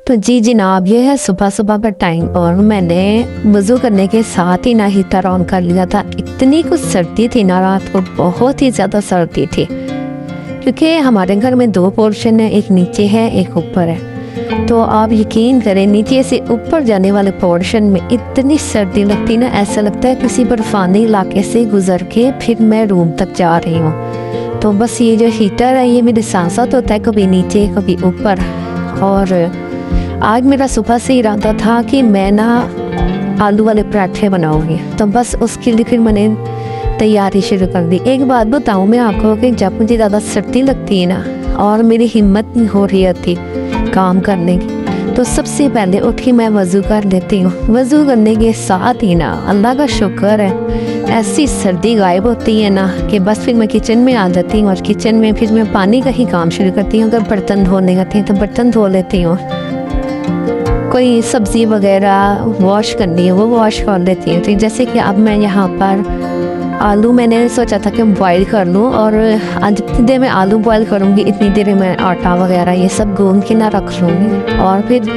तो जी जनाब, ये है सुबह सुबह का टाइम और मैंने वज़ू करने के साथ ही ना हीटर ऑन कर लिया था। इतनी कुछ सर्दी थी ना, रात को बहुत ही ज़्यादा सर्दी थी, क्योंकि हमारे घर में 2 पोर्शन है, एक नीचे है एक ऊपर है। तो आप यकीन करें, नीचे से ऊपर जाने वाले पोर्शन में इतनी सर्दी लगती ना, ऐसा लगता है किसी बर्फानी इलाके से गुजर के फिर मैं रूम तक जा रही हूँ। तो बस ये जो हीटर है ये मेरे साथ साथ होता है, कभी नीचे कभी ऊपर। और आज मेरा सुबह से इरादा था कि मैं ना आलू वाले पराठे बनाऊंगी, तो बस उसके लिए फिर मैंने तैयारी शुरू कर दी। एक बात बताऊं मैं आपको कि जब मुझे ज़्यादा सर्दी लगती है ना और मेरी हिम्मत नहीं हो रही होती काम करने की, तो सबसे पहले उठ के मैं वज़ू कर लेती हूँ। वज़ू करने के साथ ही ना अल्लाह का शुक्र है ऐसी सर्दी गायब होती है ना कि बस फिर मैं किचन में आ जाती हूँ और किचन में फिर मैं पानी का ही काम शुरू करती हूँ। अगर बर्तन धोने का थे तो बर्तन धो लेती हूँ, कोई सब्ज़ी वगैरह वॉश करनी है वो वॉश कर लेती हूँ। तो जैसे कि अब मैं यहाँ पर आलू मैंने सोचा था कि बॉईल कर लूँ, और आज जितनी देर में आलू बॉईल करूँगी इतनी देर में आटा वगैरह ये सब गूंद के ना रख लूँगी, और फिर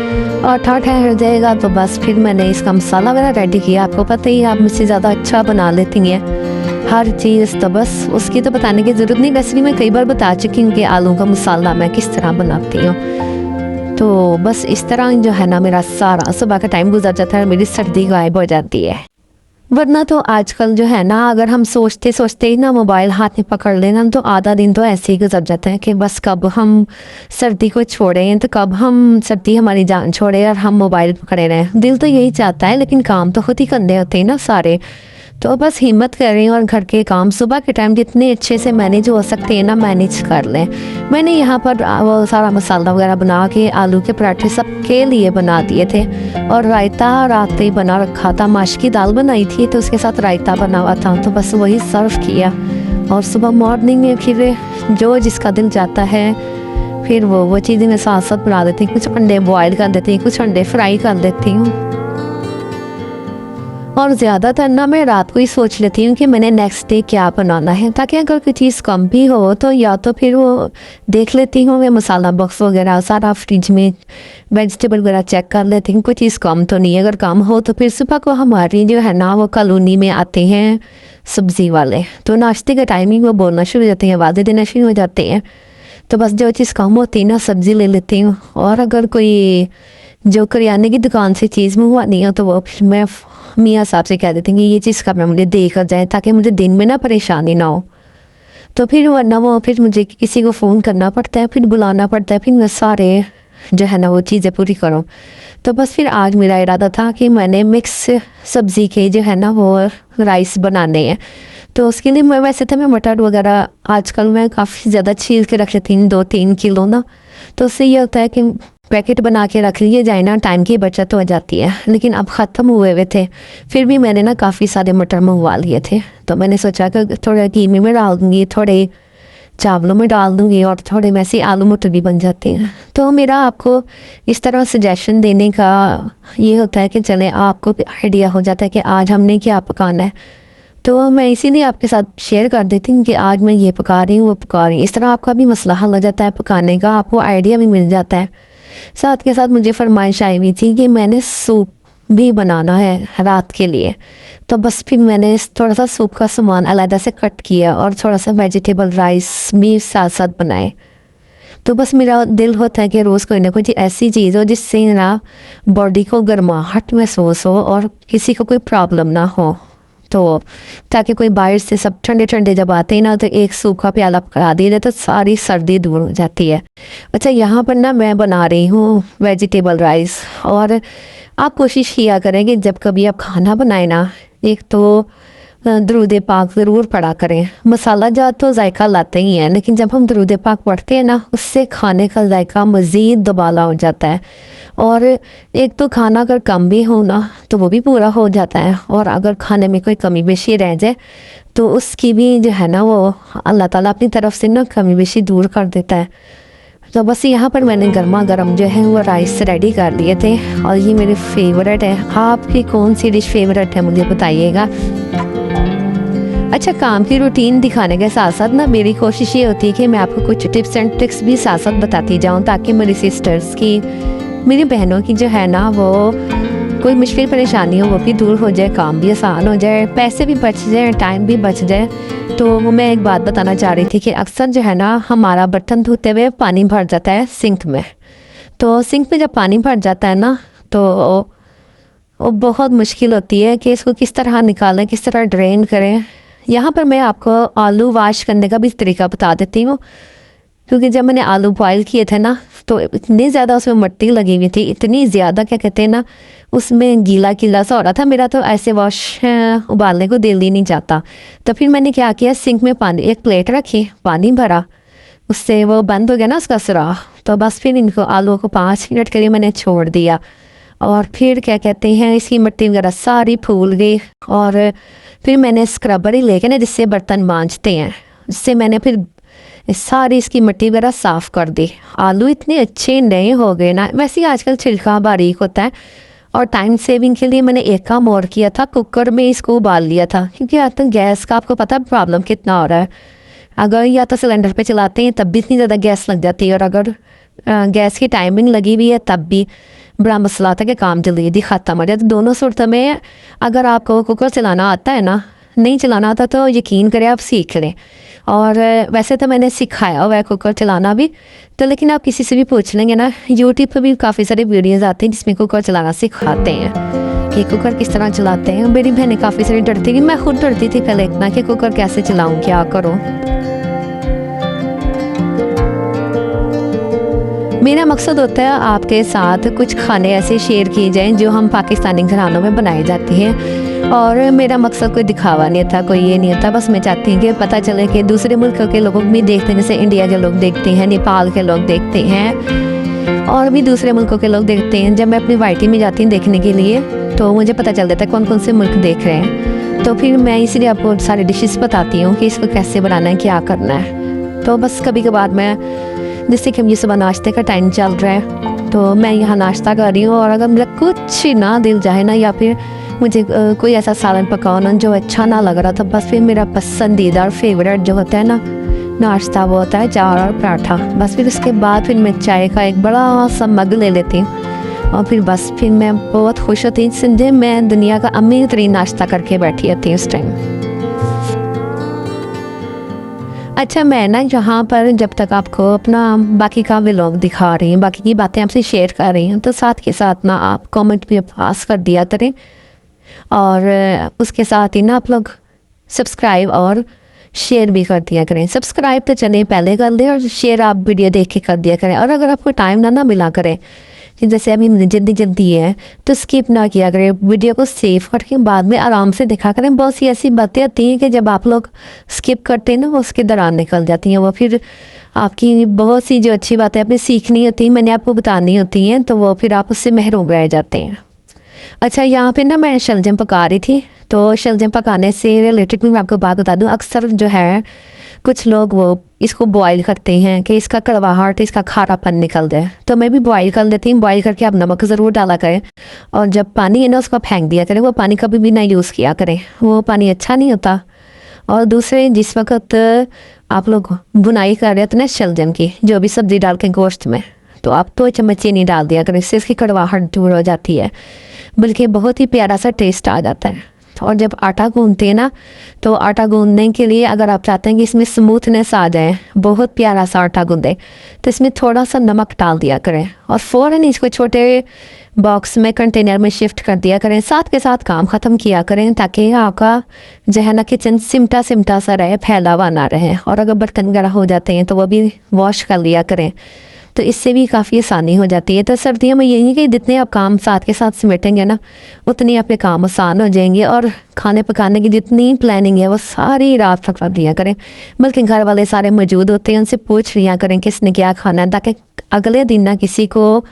आटा ठहर जाएगा तो बस फिर मैंने इसका मसाला वगैरह रेडी किया। आपको पता ही, आप मुझसे ज़्यादा अच्छा बना लेती हैं हर चीज़, तो बस उसकी तो बताने की ज़रूरत नहीं। वैसे भी मैं कई बार बता चुकी हूँ कि आलू का मसाला मैं किस तरह बनाती हूँ। तो बस इस तरह जो है ना मेरा सारा सुबह का टाइम गुजर जाता है, मेरी सर्दी गायब हो जाती है। वरना तो आजकल जो है ना, अगर हम सोचते सोचते ही ना मोबाइल हाथ में पकड़ लेना तो आधा दिन तो ऐसे ही गुजर जाता है कि बस कब हम सर्दी को छोड़ें, तो कब हम सर्दी हमारी जान छोड़े और हम मोबाइल पकड़े रहें। दिल तो यही चाहता है, लेकिन काम तो खुद ही करने होते हैं ना सारे। तो बस हिम्मत करें और घर के काम सुबह के टाइम जितने अच्छे से मैनेज हो सकते हैं ना मैनेज कर लें। मैंने यहाँ पर वो सारा मसाला वगैरह बना के आलू के पराठे सबके लिए बना दिए थे, और रायता रात ही बना रखा था। माश की दाल बनाई थी तो उसके साथ रायता बना हुआ था, तो बस वही सर्व किया। और सुबह मॉर्निंग में फिर जो जिसका दिल चाहता है फिर वो चीज़ें मैं साथ साथ बना देती हूँ। कुछ अंडे बॉयल कर देती हूँ, कुछ अंडे फ्राई कर देती हूँ, और ज़्यादातर ना मैं रात को ही सोच लेती हूँ कि मैंने नेक्स्ट डे क्या बनाना है, ताकि अगर कोई चीज़ कम भी हो तो या तो फिर वो देख लेती हूँ मैं मसाला बॉक्स वगैरह सारा फ्रिज में, वेजिटेबल वगैरह चेक कर लेती हूँ कोई चीज़ कम तो नहीं है। अगर कम हो तो फिर सुबह को हमारी जो है ना वो कॉलोनी में आते हैं सब्ज़ी वाले, तो नाश्ते का टाइमिंग वो बोलना शुरू हो जाते हैं, वादे देना शुरू हो जाते हैं। तो बस जो चीज़ कम होती है ना सब्ज़ी ले लेती हूँ। और अगर कोई जो करियाने की दुकान से चीज़ मंगवानी हो तो वो फिर मैं मियाँ साहब से कह देते हैं कि ये चीज़ का मैं मुझे देकर जाए, ताकि मुझे दिन में ना परेशानी ना हो। तो फिर वरना वो फिर मुझे किसी को फ़ोन करना पड़ता है, फिर बुलाना पड़ता है, फिर मैं सारे जो है ना वो चीज़ें पूरी करूँ। तो बस फिर आज मेरा इरादा था कि मैंने मिक्स सब्ज़ी के जो है ना वो राइस बनाने हैं। तो उसके लिए मैं वैसे तो मैं मटर वगैरह आजकल मैं काफ़ी ज़्यादा छील के रख लेती हूँ, 2-3 किलो ना। तो उससे ये होता है कि पैकेट बना के रख लिए जाए ना, टाइम की बचत हो जाती है। लेकिन अब ख़त्म हुए हुए थे, फिर भी मैंने ना काफ़ी सारे मटर मंगवा लिए थे। तो मैंने सोचा कि थोड़े कीमे में डाल दूँगी, थोड़े चावलों में डाल दूँगी, और थोड़े वैसे आलू मटर भी बन जाते हैं। तो मेरा आपको इस तरह सजेशन देने का ये होता है कि चले आपको आइडिया हो जाता है कि आज हमने क्या पकाना है। तो मैं इसीलिए आपके साथ शेयर कर देती हूँ कि आज मैं ये पका रही हूँ वो पका रही हूँ। इस तरह आपका भी मसला हल हो जाता है पकाने का, आपको आइडिया भी मिल जाता है। साथ के साथ मुझे फरमाइश आई हुई थी कि मैंने सूप भी बनाना है रात के लिए, तो बस फिर मैंने थोड़ा सा सूप का सामान अलग से कट किया और थोड़ा सा वेजिटेबल राइस भी साथ साथ बनाए। तो बस मेरा दिल होता है कि रोज़ कोई ना कोई ऐसी चीज़ हो जिससे ना बॉडी को गर्माहट महसूस हो और किसी को कोई प्रॉब्लम ना हो। तो ताकि कोई बाहर से सब ठंडे ठंडे जब आते हैं ना तो एक सूखा प्याला पकड़ा दिया जाए तो सारी सर्दी दूर हो जाती है। अच्छा, यहाँ पर ना मैं बना रही हूँ वेजिटेबल राइस, और आप कोशिश किया करें कि जब कभी आप खाना बनाए ना, एक तो दरूद पाक ज़रूर पढ़ा करें। मसाला जात तो जायका लाते ही हैं, लेकिन जब हम दरूद पाक पढ़ते हैं ना उससे खाने का जायका मज़ीद दोबाला हो जाता है। और एक तो खाना अगर कम भी हो ना तो वो भी पूरा हो जाता है, और अगर खाने में कोई कमी बेशी रह जाए तो उसकी भी जो है ना वो अल्लाह ताला अपनी तरफ से ना कमी बेशी दूर कर देता है। तो बस यहाँ पर मैंने गर्मा गर्म जो है वो राइस रेडी कर लिए थे, और ये मेरे फेवरेट है। आपकी कौन सी डिश फेवरेट है मुझे बताइएगा। अच्छा, काम की रूटीन दिखाने के साथ साथ ना मेरी कोशिश ये होती है कि मैं आपको कुछ टिप्स एंड ट्रिक्स भी साथ साथ बताती जाऊँ, ताकि मेरी सिस्टर्स की मेरी बहनों की जो है ना वो कोई मुश्किल परेशानी हो वो भी दूर हो जाए, काम भी आसान हो जाए, पैसे भी बच जाए, टाइम भी बच जाए। तो वो मैं एक बात बताना चाह रही थी कि अक्सर जो है ना हमारा बर्तन धोते हुए पानी भर जाता है सिंक में। तो सिंक में जब पानी भर जाता है ना तो वो बहुत मुश्किल होती है कि इसको किस तरह निकालें, किस तरह ड्रेन करें। यहाँ पर मैं आपको आलू वॉश करने का भी तरीका बता देती हूँ, क्योंकि जब मैंने आलू बॉयल किए थे ना तो इतनी ज़्यादा उसमें मिट्टी लगी हुई थी, इतनी ज़्यादा क्या कहते हैं ना उसमें गीला गीला सा हो रहा था। मेरा तो ऐसे वॉश उबालने को दिल ही नहीं चाहता। तो फिर मैंने क्या किया, सिंक में पानी, एक प्लेट रखी, पानी भरा, उससे वो बंद हो गया ना उसका सुराख। तो बस फिर इनको आलू को 5 मिनट के लिए मैंने छोड़ दिया और फिर क्या कहते हैं इसकी मिट्टी वगैरह सारी फूल गई। और फिर मैंने स्क्रबर ही लेके ना जिससे बर्तन मांजते हैं, जिससे मैंने फिर सारी इसकी मिट्टी वगैरह साफ़ कर दी। आलू इतने अच्छे नए हो गए ना। वैसे ही आजकल छिलका बारीक होता है। और टाइम सेविंग के लिए मैंने एक काम और किया था, कुकर में इसको उबाल लिया था, क्योंकि आजकल गैस का आपको पता है प्रॉब्लम कितना हो रहा है। अगर या तो सिलेंडर पे चलाते हैं तब भी इतनी ज़्यादा गैस लग जाती है, और अगर गैस की टाइमिंग लगी हुई है तब भी बड़ा मसला आता है कि काम जल्दी ख़त्म हो जाए। तो दोनों सूरतों में अगर आपको कुकर चलाना आता है ना, नहीं चलाना आता तो यकीन करें आप सीख लें। और वैसे तो मैंने सिखाया हुआ है कुकर चलाना भी, तो लेकिन आप किसी से भी पूछ लेंगे ना, यूट्यूब पर भी काफ़ी सारे वीडियोज़ आते हैं जिसमें कुकर चलाना सिखाते हैं कि कुकर किस तरह चलाते हैं। मेरी बहनें काफ़ी सारी डरती थी, मैं खुद डरती थी पहले इतना कि कुकर कैसे चलाऊँ, क्या करूँ। मेरा मकसद होता है आपके साथ कुछ खाने ऐसे शेयर किए जाएं जो हम पाकिस्तानी घरानों में बनाई जाती हैं। और मेरा मकसद कोई दिखावा नहीं था, कोई ये नहीं था, बस मैं चाहती हूँ कि पता चले कि दूसरे मुल्कों के लोग भी देखते हैं, जैसे इंडिया के लोग देखते हैं, नेपाल के लोग देखते हैं, और भी दूसरे मुल्कों के लोग देखते हैं। जब मैं अपनी वाइटी में जाती हूँ देखने के लिए तो मुझे पता चल जाता है कौन कौन से मुल्क देख रहे हैं। तो फिर मैं इसीलिए आपको सारे डिशेस बताती हूँ कि इसको कैसे बनाना है, क्या करना है। तो बस कभी कभार मैं, जैसे कि ये सुबह नाश्ते का टाइम चल रहा है तो मैं यहाँ नाश्ता कर रही हूँ, और अगर मेरा कुछ ना दिल जाए ना, या फिर मुझे कोई ऐसा सालन पकाना जो अच्छा ना लग रहा था, बस फिर मेरा पसंदीदा और फेवरेट जो होता है ना नाश्ता वो होता है चावल और पराठा। बस फिर उसके बाद फिर मैं चाय का एक बड़ा सा मग ले लेती हूँ, और फिर बस फिर मैं बहुत खुश होती हूँ, समझे मैं दुनिया का अमीर तरीन नाश्ता करके बैठी होती हूँ उस टाइम। अच्छा, मैं ना यहाँ पर जब तक आपको अपना बाकी का व्लॉग दिखा रही हूँ, बाकी की बातें आपसे शेयर कर रही हूँ, तो साथ के साथ ना आप कमेंट भी पास कर दिया करें, और उसके साथ ही ना आप लोग सब्सक्राइब और शेयर भी कर दिया करें। सब्सक्राइब तो चले पहले कर दें, और शेयर आप वीडियो देख के कर दिया करें। और अगर आपको टाइम ना मिला करे, कि जैसे अभी जल्दी है, तो स्किप ना किया करें, वीडियो को सेव करके बाद में आराम से देखा करें। बहुत सी ऐसी बातें आती हैं कि जब आप लोग स्किप करते हैं ना वो उसके दौरान निकल जाती हैं, वो फिर आपकी बहुत सी जो अच्छी बातें आपने सीखनी होती हैं, मैंने आपको बतानी होती हैं, तो वो फिर आप उससे महरूम रह जाते हैं। अच्छा, यहाँ पे ना मैं शलजम पका रही थी, तो शलजम पकाने से रिलेटेड भी मैं आपको बात बता दूँ। अक्सर जो है कुछ लोग वो इसको बॉईल करते हैं कि इसका कड़वाहट, इसका खारापन निकल जाए, तो मैं भी बॉईल कर लेती हूँ। बॉईल करके आप नमक ज़रूर डाला करें, और जब पानी है ना उसको फेंक दिया करें। वो पानी कभी भी ना यूज़ किया करें, वो पानी अच्छा नहीं होता। और दूसरे, जिस वक्त आप लोग बुनाई कर रहे होते ना शलजम की, जो भी सब्ज़ी डाल के गोश्त में, तो आप 2 चम्मच चीनी डाल दिया करें, इससे इसकी कड़वाहट दूर हो जाती है, बल्कि बहुत ही प्यारा सा टेस्ट आ जाता है। और जब आटा गूंदते हैं ना, तो आटा गूंदने के लिए अगर आप चाहते हैं कि इसमें स्मूथनेस आ जाए, बहुत प्यारा सा आटा गूंदे, तो इसमें थोड़ा सा नमक डाल दिया करें, और फ़ौरन इसको छोटे बॉक्स में, कंटेनर में शिफ्ट कर दिया करें। साथ के साथ काम ख़त्म किया करें, ताकि आपका जो है ना किचन सिमटा सिमटा सा रहे, फैला हुआ ना रहे। और अगर बर्तन वगैरह हो जाते हैं तो वो भी वॉश कर लिया करें, तो इससे भी काफ़ी आसानी हो जाती है। तो सर्दियों में यही कि जितने आप काम साथ के साथ समेटेंगे ना, उतनी आपके काम आसान हो जाएंगे। और खाने पकाने की जितनी प्लानिंग है वो सारी रात तक कर दिया करें, बल्कि घर वाले सारे मौजूद होते हैं, उनसे पूछ लिया करें किसने क्या खाना है, ताकि अगले दिन ना किसी को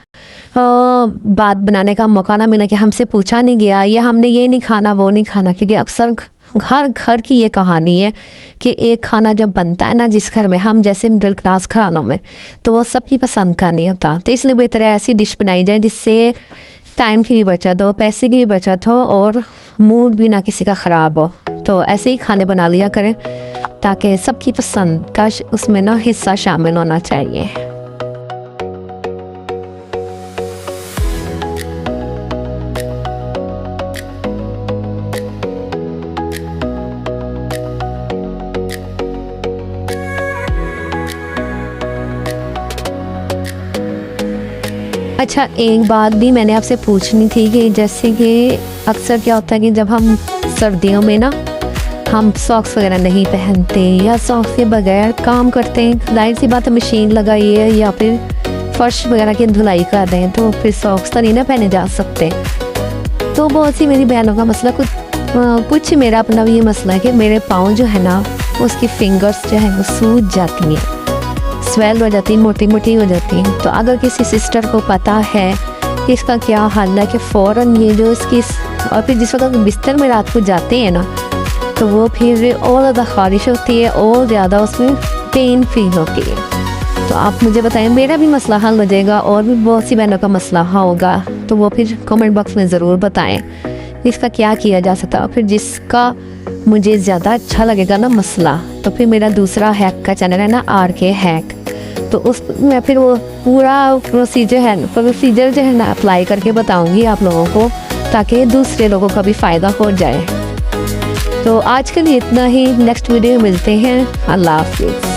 बात बनाने का मौका ना मिले कि हमसे पूछा नहीं गया, या हमने ये नहीं खाना वो नहीं खाना। क्योंकि अक्सर हर घर की ये कहानी है कि एक खाना जब बनता है ना जिस घर में, हम जैसे मिडिल क्लास घरानों में, तो वो सबकी पसंद का नहीं होता। तो इसलिए बेहतर है ऐसी डिश बनाई जाए जिससे टाइम की भी बचत हो, पैसे की भी बचत हो, और मूड भी ना किसी का ख़राब हो। तो ऐसे ही खाने बना लिया करें, ताकि सबकी पसंद का उसमें ना हिस्सा शामिल होना चाहिए। अच्छा, एक बात भी मैंने आपसे पूछनी थी कि जैसे कि अक्सर क्या होता है कि जब हम सर्दियों में ना हम सॉक्स वगैरह नहीं पहनते या सॉक्स के बगैर काम करते हैं, जाहिर सी बात है मशीन लगाई है या फिर फर्श वगैरह की धुलाई कर रहे हैं, तो फिर सॉक्स तो नहीं ना पहने जा सकते। तो बहुत सी मेरी बहनों का मसला कुछ मेरा अपना भी ये मसला है कि मेरे पाँव जो है ना उसकी फिंगर्स जो है वो सूज जाती हैं, स्वेल हो जाती है, मोटी मोटी हो जाती है। तो अगर किसी सिस्टर को पता है कि इसका क्या हल है कि फ़ौरन ये जो इसकी और फिर जिस वक्त बिस्तर में रात को जाते हैं ना तो वो फिर और ज़्यादा ख़ारिश होती है और ज़्यादा उसमें पेन फील होती है, तो आप मुझे बताएं मेरा भी मसला हल हो जाएगा और भी बहुत सी बहनों का मसला होगा, तो वो फिर कमेंट बॉक्स में ज़रूर बताएं इसका क्या किया जा सकता है। फिर जिसका मुझे ज़्यादा अच्छा लगेगा ना मसला, तो फिर मेरा दूसरा हैक का चैनल है ना RK हैक, तो उस मैं फिर वो पूरा प्रोसीजर जो है ना अप्लाई करके बताऊंगी आप लोगों को, ताकि दूसरे लोगों का भी फ़ायदा हो जाए। तो आज के लिए इतना ही, नेक्स्ट वीडियो में मिलते हैं। अल्लाह हाफिज़।